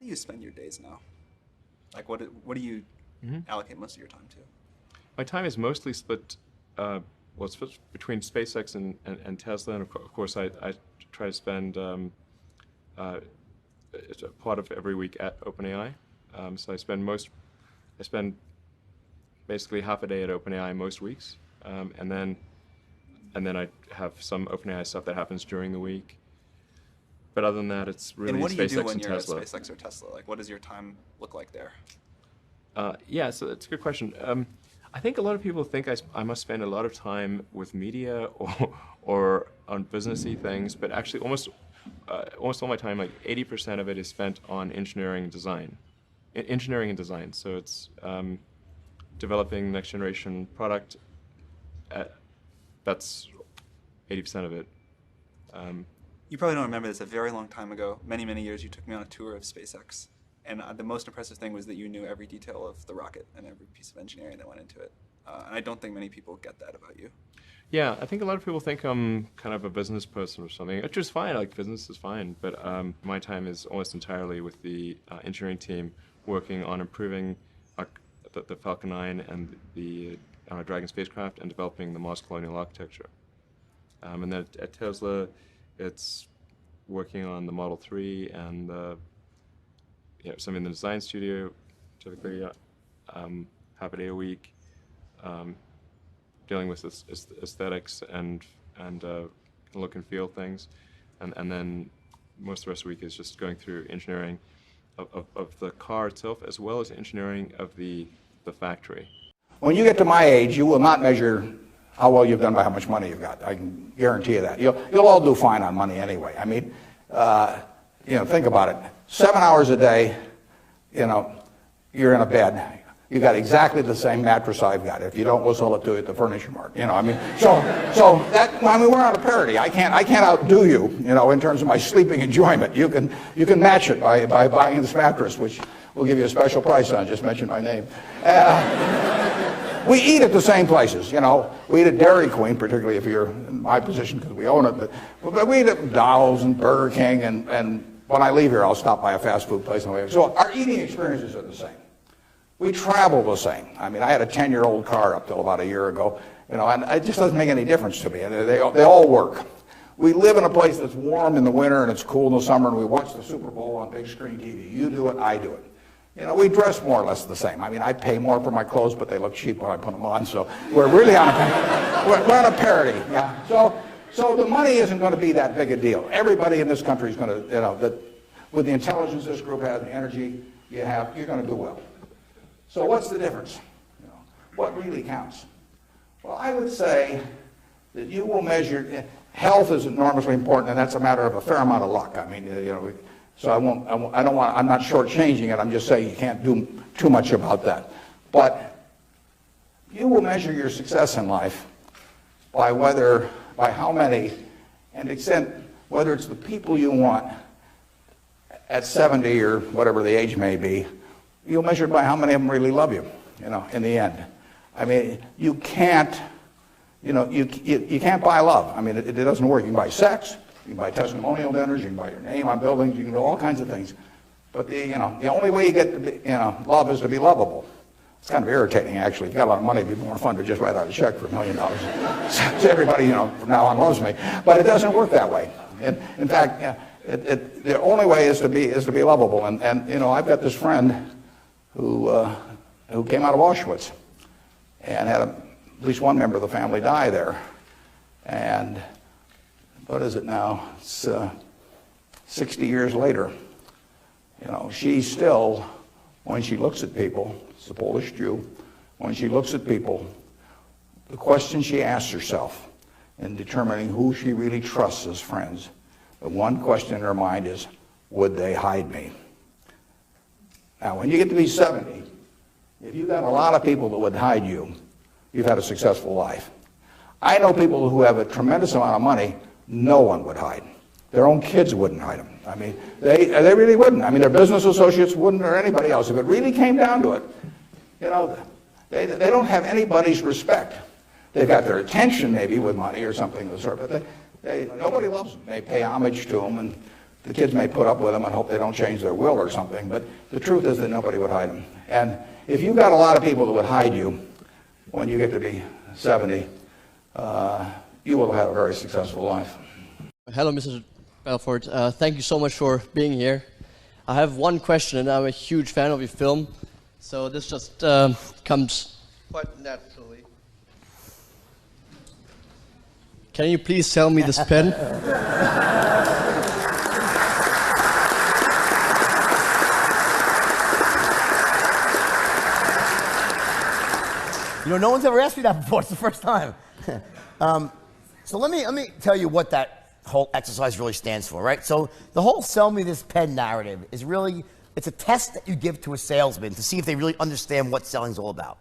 do you spend your days now? Like, what do you allocate most of your time to? My time is mostly split, it's split between SpaceX and Tesla, and of course I try to spend it's a part of every week at OpenAI. So I spend basically half a day at OpenAI most weeks, and then I have some OpenAI stuff that happens during the week. But other than that, it's really SpaceX and Tesla. And what do you do when you're at SpaceX or Tesla? Like, what does your time look like there? Yeah, so that's a good question. I think a lot of people think I must spend a lot of time with media or on businessy things, but actually almost all my time, like 80% of it, is spent on engineering and design. So it's developing next generation product. That's 80% of it. You probably don't remember this. A very long time ago, many, many years, you took me on a tour of SpaceX. And the most impressive thing was that you knew every detail of the rocket and every piece of engineering that went into it. And I don't think many people get that about you. Yeah, I think a lot of people think I'm kind of a business person or something, which is fine. Like, business is fine, but my time is almost entirely with the engineering team working on improving the Falcon 9 and the Dragon spacecraft and developing the Mars colonial architecture. And then at Tesla, it's working on the Model 3 and some in the design studio, typically half a day a week, dealing with aesthetics and look and feel things, and then most of the rest of the week is just going through engineering of the car itself, as well as engineering of the factory. When you get to my age, you will not measure how well you've done by how much money you've got. I can guarantee you that. You'll all do fine on money anyway. I mean, think about it. 7 hours a day, you're in a bed. You got exactly the same mattress I've got. If you don't, we'll sell it to you at the furniture mart. We're on a parity. I can't outdo you, in terms of my sleeping enjoyment. You can match it by buying this mattress, which we'll give you a special price on. Just mention my name. We eat at the same places, We eat at Dairy Queen, particularly if you're in my position because we own it. But we eat at McDonald's and Burger King, and when I leave here, I'll stop by a fast food place. So our eating experiences are the same. We travel the same. I mean, I had a 10-year-old car up till about a year ago, and it just doesn't make any difference to me. They all work. We live in a place that's warm in the winter and it's cool in the summer, and we watch the Super Bowl on big screen TV. You do it, I do it. We dress more or less the same. I mean, I pay more for my clothes, but they look cheap when I put them on. So we're really on a parity. Yeah. So the money isn't going to be that big a deal. Everybody in this country is going to, with the intelligence this group has, the energy you have, you're going to do well. So what's the difference? What really counts? Well, I would say that you will measure. Health is enormously important, and that's a matter of a fair amount of luck. I mean, so I'm not shortchanging it. I'm just saying you can't do too much about that. But you will measure your success in life by how many, and extent whether it's the people you want at 70 or whatever the age may be. You'll measure it by how many of them really love you, in the end. I mean, you can't buy love. I mean, it doesn't work. You can buy sex, you can buy testimonial dinners, you can buy your name on buildings, you can do all kinds of things. But the only way you get to be, love is to be lovable. It's kind of irritating, actually. If you got a lot of money, it'd be more fun to just write out a check for $1 million. So everybody, from now on loves me. But it doesn't work that way. In fact, the only way is to be lovable. And I've got this friend who came out of Auschwitz and had at least one member of the family die there. And what is it now? It's 60 years later. She still, when she looks at people, it's a Polish Jew, when she looks at people, the question she asks herself in determining who she really trusts as friends, the one question in her mind is, would they hide me? Now, when you get to be 70, if you've got a lot of people that would hide you, you've had a successful life. I know people who have a tremendous amount of money, no one would hide. Their own kids wouldn't hide them. I mean, they really wouldn't. I mean, their business associates wouldn't, or anybody else. If it really came down to it, they don't have anybody's respect. They've got their attention maybe with money or something of the sort, but nobody loves them. They pay homage to them, and the kids may put up with them and hope they don't change their will or something, but the truth is that nobody would hide them. And if you've got a lot of people that would hide you when you get to be 70, you will have a very successful life. Hello, Mr. Belfort. Thank you so much for being here. I have one question, and I'm a huge fan of your film, so this just comes quite naturally. Can you please sell me this pen? You know, no one's ever asked me that before. It's the first time. So let me tell you what that whole exercise really stands for, right? So the whole sell me this pen narrative is really, it's a test that you give to a salesman to see if they really understand what selling's all about.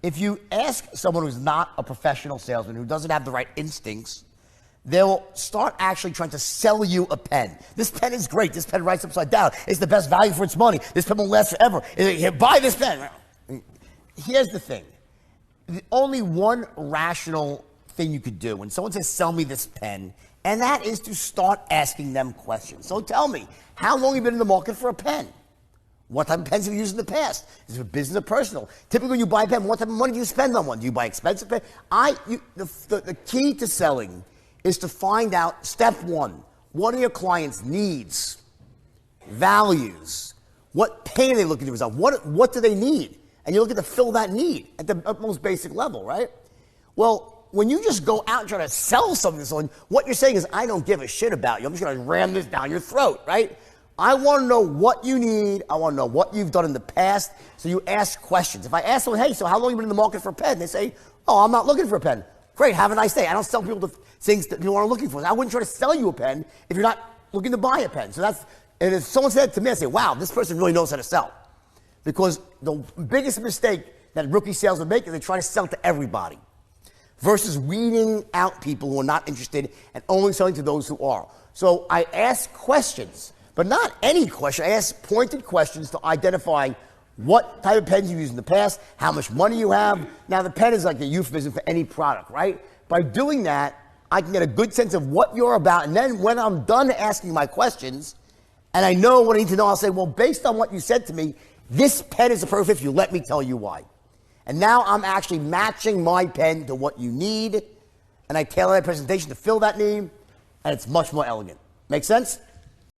If you ask someone who's not a professional salesman, who doesn't have the right instincts, they'll start actually trying to sell you a pen. This pen is great. This pen writes upside down. It's the best value for its money. This pen will last forever. Here, buy this pen. Here's the thing. Only one rational thing you could do when someone says, sell me this pen, and that is to start asking them questions. So tell me, how long have you been in the market for a pen? What type of pens have you used in the past? Is it business or personal? Typically when you buy a pen, what type of money do you spend on one? Do you buy expensive pen? The key to selling is to find out, step one, what are your clients' needs, values? What pain are they looking to resolve? What do they need? And you're looking to fill that need at the most basic level, right? Well, when you just go out and try to sell something to someone, what you're saying is, I don't give a shit about you. I'm just going to ram this down your throat, right? I want to know what you need. I want to know what you've done in the past. So you ask questions. If I ask someone, hey, so how long have you been in the market for a pen? They say, oh, I'm not looking for a pen. Great, have a nice day. I don't sell people the things that people aren't looking for. So I wouldn't try to sell you a pen if you're not looking to buy a pen. So and if someone said to me, I say, wow, this person really knows how to sell. Because the biggest mistake that rookie salesmen make is they try to sell to everybody versus weeding out people who are not interested and only selling to those who are. So I ask questions, but not any question. I ask pointed questions to identify what type of pens you used in the past, how much money you have. Now, the pen is like a euphemism for any product, right? By doing that, I can get a good sense of what you're about. And then when I'm done asking my questions and I know what I need to know, I'll say, well, based on what you said to me, this pen is the perfect fit. You let me tell you why. And now I'm actually matching my pen to what you need, and I tailor my presentation to fill that need, and it's much more elegant. Make sense?